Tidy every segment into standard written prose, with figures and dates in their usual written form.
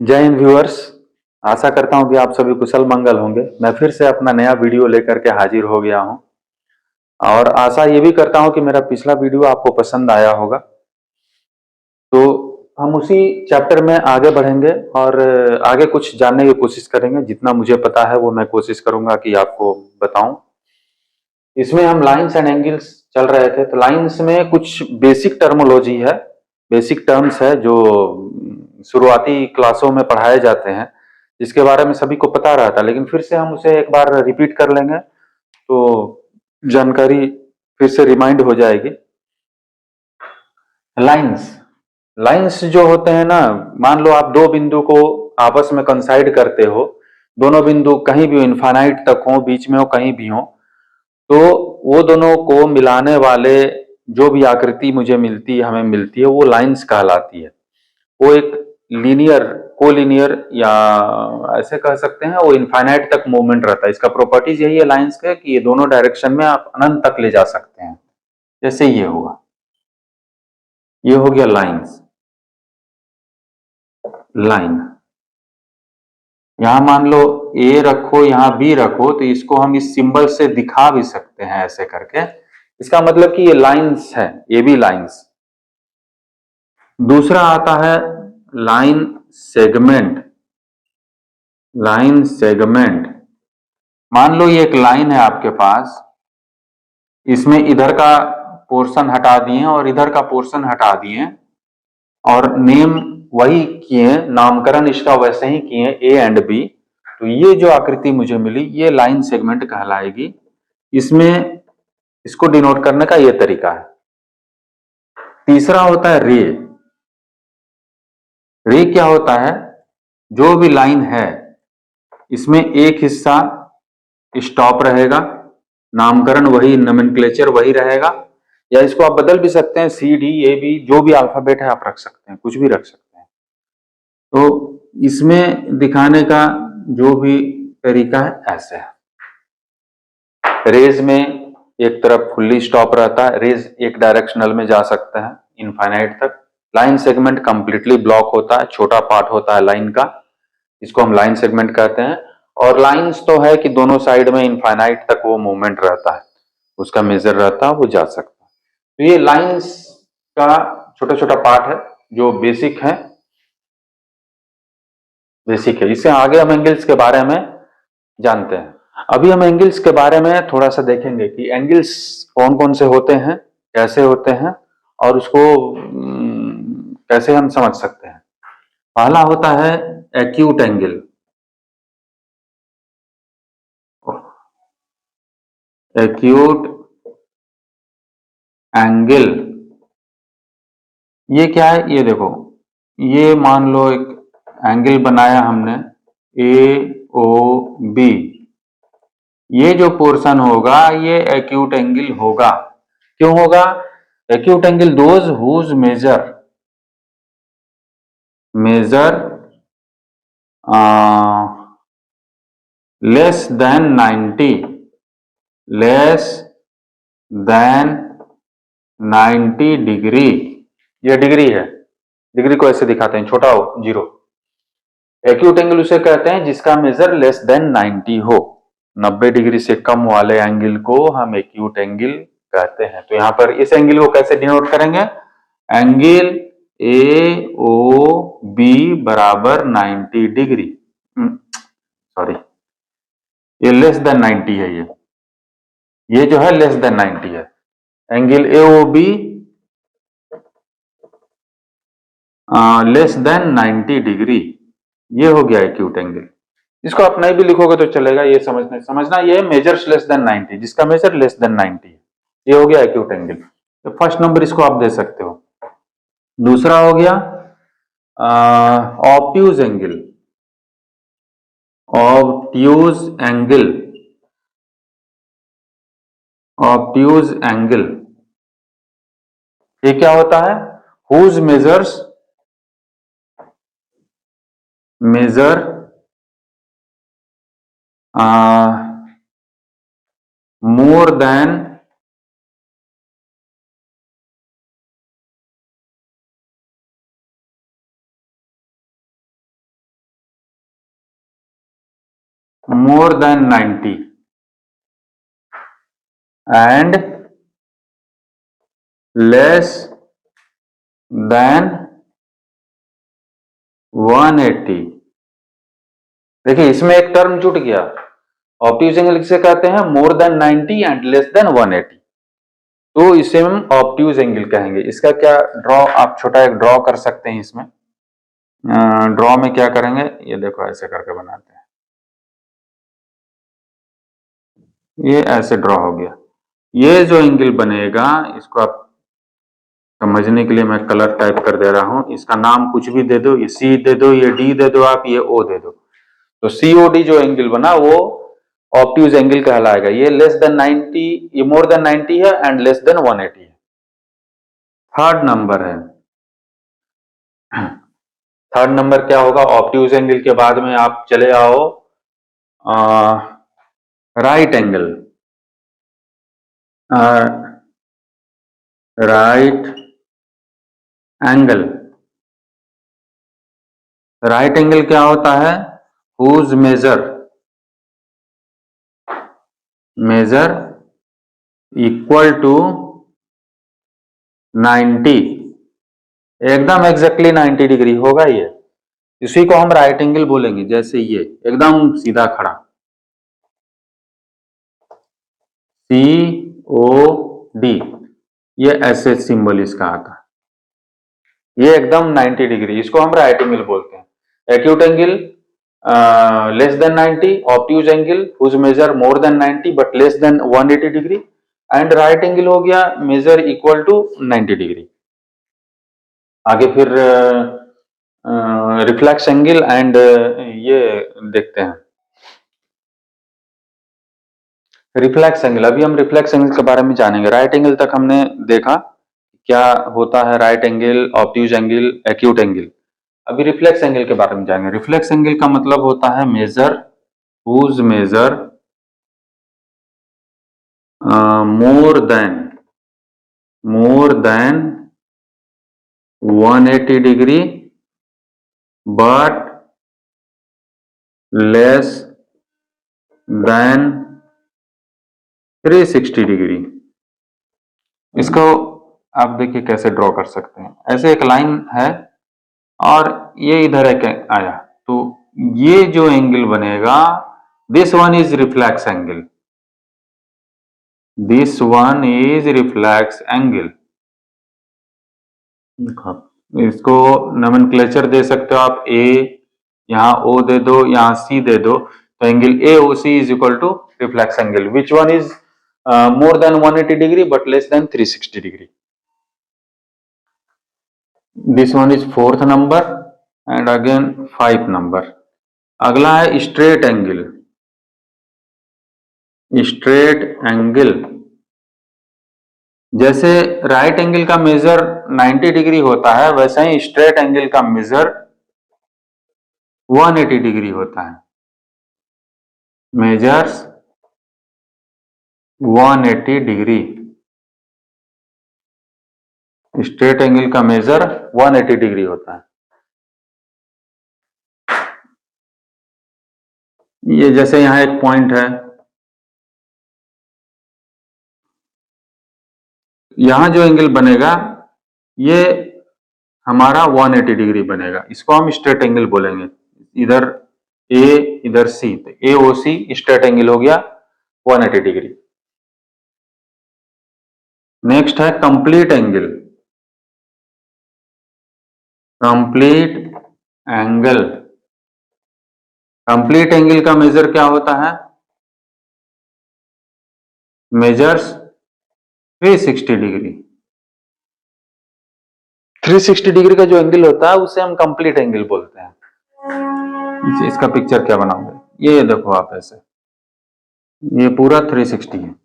जय हिंद व्यूअर्स। आशा करता हूं कि आप सभी कुशल मंगल होंगे। मैं फिर से अपना नया वीडियो लेकर के हाजिर हो गया हूं और आशा ये भी करता हूं कि मेरा पिछला वीडियो आपको पसंद आया होगा। तो हम उसी चैप्टर में आगे बढ़ेंगे और आगे कुछ जानने की कोशिश करेंगे। जितना मुझे पता है वो मैं कोशिश करूंगा कि आपको बताऊं। इसमें हम लाइंस एंड एंगल्स चल रहे थे, तो लाइंस में कुछ बेसिक टर्मोलॉजी है, बेसिक टर्म्स है जो शुरुआती क्लासों में पढ़ाए जाते हैं, जिसके बारे में सभी को पता रहता है, लेकिन फिर से हम उसे एक बार रिपीट कर लेंगे तो जानकारी फिर से रिमाइंड हो जाएगी। लाइंस लाइंस जो होते हैं ना, मान लो आप दो बिंदु को आपस में कंसाइड करते हो, दोनों बिंदु कहीं भी इनफाइनाइट तक हो, बीच में हो, कहीं भी हो, तो वो दोनों को मिलाने वाले जो भी आकृति मुझे मिलती है, हमें मिलती है, वो लाइंस कहलाती है। वो एक लीनियर, कोलिनियर या ऐसे कह सकते हैं, वो इनफाइनाइट तक मूवमेंट रहता है। इसका प्रॉपर्टीज यही है लाइंस का कि ये दोनों डायरेक्शन में आप अनंत तक ले जा सकते हैं। जैसे ये होगा, ये हो गया लाइंस, लाइन। यहां मान लो ए रखो, यहां बी रखो, तो इसको हम इस सिंबल से दिखा भी सकते हैं ऐसे करके। इसका मतलब कि ये लाइंस है, ये भी लाइंस। दूसरा आता है लाइन सेगमेंट। लाइन सेगमेंट, मान लो ये एक लाइन है आपके पास, इसमें इधर का पोर्शन हटा दिए और इधर का पोर्शन हटा दिए और नेम वही किए, नामकरण इसका वैसे ही किए, ए एंड बी। तो ये जो आकृति मुझे मिली ये लाइन सेगमेंट कहलाएगी। इसमें इसको डिनोट करने का ये तरीका है। तीसरा होता है रे। रे क्या होता है? जो भी लाइन है इसमें एक हिस्सा स्टॉप रहेगा, नामकरण वही, नोमेनक्लेचर वही रहेगा, या इसको आप बदल भी सकते हैं, सी डी ए बी, जो भी अल्फाबेट है आप रख सकते हैं, कुछ भी रख सकते हैं। तो इसमें दिखाने का जो भी तरीका है ऐसे है। रेज में एक तरफ फुल्ली स्टॉप रहता है, रेज एक डायरेक्शनल में जा सकते हैं इनफाइनाइट तक। लाइन सेगमेंट कंप्लीटली ब्लॉक होता है, छोटा पार्ट होता है लाइन का, इसको हम लाइन सेगमेंट कहते हैं। और लाइंस तो है कि दोनों साइड में इनफाइनाइट तक वो मूवमेंट रहता है, उसका मेजर रहता है, वो जा सकता है। तो ये लाइंस का छोटा छोटा पार्ट है जो बेसिक है, बेसिक है। इससे आगे हम एंगल्स के बारे में जानते हैं। अभी हम एंगल्स के बारे में थोड़ा सा देखेंगे कि एंगल्स कौन कौन से होते हैं, कैसे होते हैं, और उसको कैसे हम समझ सकते हैं। पहला होता है एक्यूट एंगल। एक्यूट एंगल ये क्या है? ये देखो, ये मान लो एक एंगल बनाया हमने ए ओ बी, ये जो पोर्शन होगा ये एक्यूट एंगल होगा। क्यों होगा? Acute angle those whose measure less than 90, less than 90 degree. ये डिग्री है, डिग्री को ऐसे दिखाते हैं, छोटा हो, जीरो। एक्यूट एंगल उसे कहते हैं जिसका मेजर लेस देन 90 हो। 90 डिग्री से कम वाले एंगल को हम एक्यूट एंगल कहते हैं। तो यहां पर इस एंगल को कैसे डिनोट करेंगे? एंगल ए ओ बी बराबर 90 डिग्री, सॉरी, ये लेस देन 90 है, ये जो है लेस देन 90 है। Angle A O B less than 90 degree, ये हो गया एक्यूट एंगल। इसको आप नहीं भी लिखोगे तो चलेगा, ये समझना ये मेजर्स लेस देन 90, जिसका मेजर लेस देन 90 है, ये हो गया एक्यूट एंगल। तो फर्स्ट नंबर इसको आप दे सकते हो। दूसरा हो गया obtuse angle. Obtuse angle, obtuse angle ये क्या होता है? Whose measure more than more than 90 and less than 180। देखिए इसमें एक टर्म जुट गया। ऑब्ट्यूज एंगल किसे कहते हैं? मोर देन 90 एंड लेस देन 180, तो इसे हम ऑब्ट्यूज एंगल कहेंगे। इसका क्या ड्रॉ, आप छोटा एक ड्रॉ कर सकते हैं। इसमें ड्रॉ में क्या करेंगे, ये देखो ऐसे करके बनाते हैं, ये ऐसे ड्रॉ हो गया। ये जो एंगल बनेगा, इसको आप समझने के लिए मैं कलर टाइप कर दे रहा हूं। इसका नाम कुछ भी दे दो, ये सी दे दो, ये डी दे दो, आप ये ओ दे दो। तो सीओडी जो एंगल बना वो ऑब्ट्यूज एंगल कहलाएगा। ये लेस देन 90, ये मोर देन 90 है एंड लेस देन 180 है। थर्ड नंबर है, थर्ड नंबर क्या होगा? ऑब्ट्यूज एंगल के बाद में आप चले आओ right angle. Right angle, right angle क्या होता है? हुज मेजर इक्वल टू 90, एकदम एग्जैक्टली 90 डिग्री होगा ये। इसी को हम राइट एंगल बोलेंगे। जैसे ये एकदम सीधा खड़ा, सी ओ डी, ये ऐसे सिंबल इसका आता है। ये एकदम 90 डिग्री, इसको हम राइट एंगल बोलते हैं। Acute angle less than 90, obtuse angle whose measure more than 90 but less than 180 degree, and right angle हो गया मेजर इक्वल टू 90 डिग्री। आगे फिर रिफ्लेक्स एंगल एंड ये देखते हैं रिफ्लेक्स एंगल। अभी हम रिफ्लेक्स एंगल के बारे में जानेंगे। राइट एंगल तक हमने देखा क्या होता है, right angle, obtuse angle, acute angle. अभी रिफ्लेक्स एंगल के बारे में जानेंगे। रिफ्लेक्स एंगल का मतलब होता है measure whose measure more than 180 degree but less than 360 degree. इसको आप देखिए कैसे ड्रॉ कर सकते हैं। ऐसे एक लाइन है और ये इधर एक आया, तो ये जो एंगल बनेगा, this one is reflex angle, this one is reflex angle. इसको नोमेनक्लेचर दे सकते हो आप, ए, यहाँ ओ दे दो, यहाँ सी दे दो, तो angle A O C is equal to reflex angle. Which one is more than 180 degree but less than 360 degree. This one is fourth number and again 5 number. अगला है स्ट्रेट एंगल। स्ट्रेट एंगल, जैसे right angle का major 90 degree होता है, वैसे ही straight angle का major 180 degree होता है। मेजर्स 180 डिग्री, स्ट्रेट एंगल का मेजर 180 डिग्री होता है। ये जैसे यहां एक पॉइंट है, यहां जो एंगल बनेगा ये हमारा 180 डिग्री बनेगा, इसको हम स्ट्रेट एंगल बोलेंगे। इधर ए इधर सी, तो ए ओ सी स्ट्रेट एंगल हो गया 180 डिग्री। नेक्स्ट है complete angle. Complete angle, complete angle का मेजर क्या होता है? Measures 360 degree. 360 डिग्री का जो एंगल होता है उसे हम कंप्लीट एंगल बोलते हैं। इसका पिक्चर क्या बनाओगे, ये देखो आप ऐसे, ये पूरा 360 है।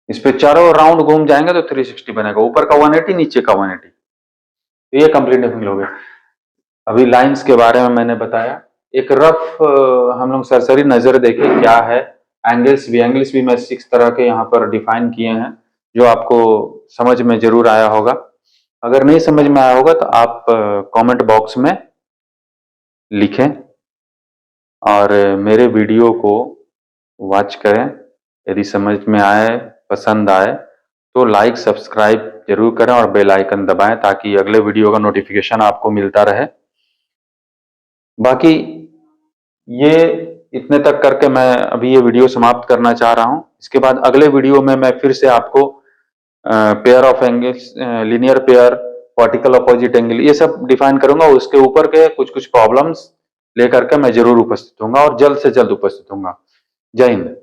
इस पे चारों राउंड घूम जाएंगे तो 360 बनेगा, ऊपर का 180 नीचे का 180, तो ये कंप्लीट एंगल हो गया। अभी लाइंस के बारे में मैंने बताया, एक रफ हम लोग सरसरी नजर देखें क्या है। एंगल्स भी मैं 6 तरह के यहाँ पर डिफाइन किए हैं, जो आपको समझ में जरूर आया होगा। अगर नहीं समझ में आया होगा तो आप कमेंट बॉक्स में लिखें। और मेरे वीडियो को वॉच करें। यदि समझ में आए, पसंद आए तो लाइक सब्सक्राइब जरूर करें और बेल आइकन दबाएं ताकि अगले वीडियो का नोटिफिकेशन आपको मिलता रहे। बाकी ये इतने तक करके मैं अभी ये वीडियो समाप्त करना चाह रहा हूं। इसके बाद अगले वीडियो में मैं फिर से आपको pair of angles, linear pair, vertical opposite angle, ये सब डिफाइन करूंगा। उसके ऊपर के कुछ कुछ प्रॉब्लम्स लेकर के मैं जरूर उपस्थित होऊंगा और जल्द से जल्द उपस्थित होऊंगा। जय हिंद।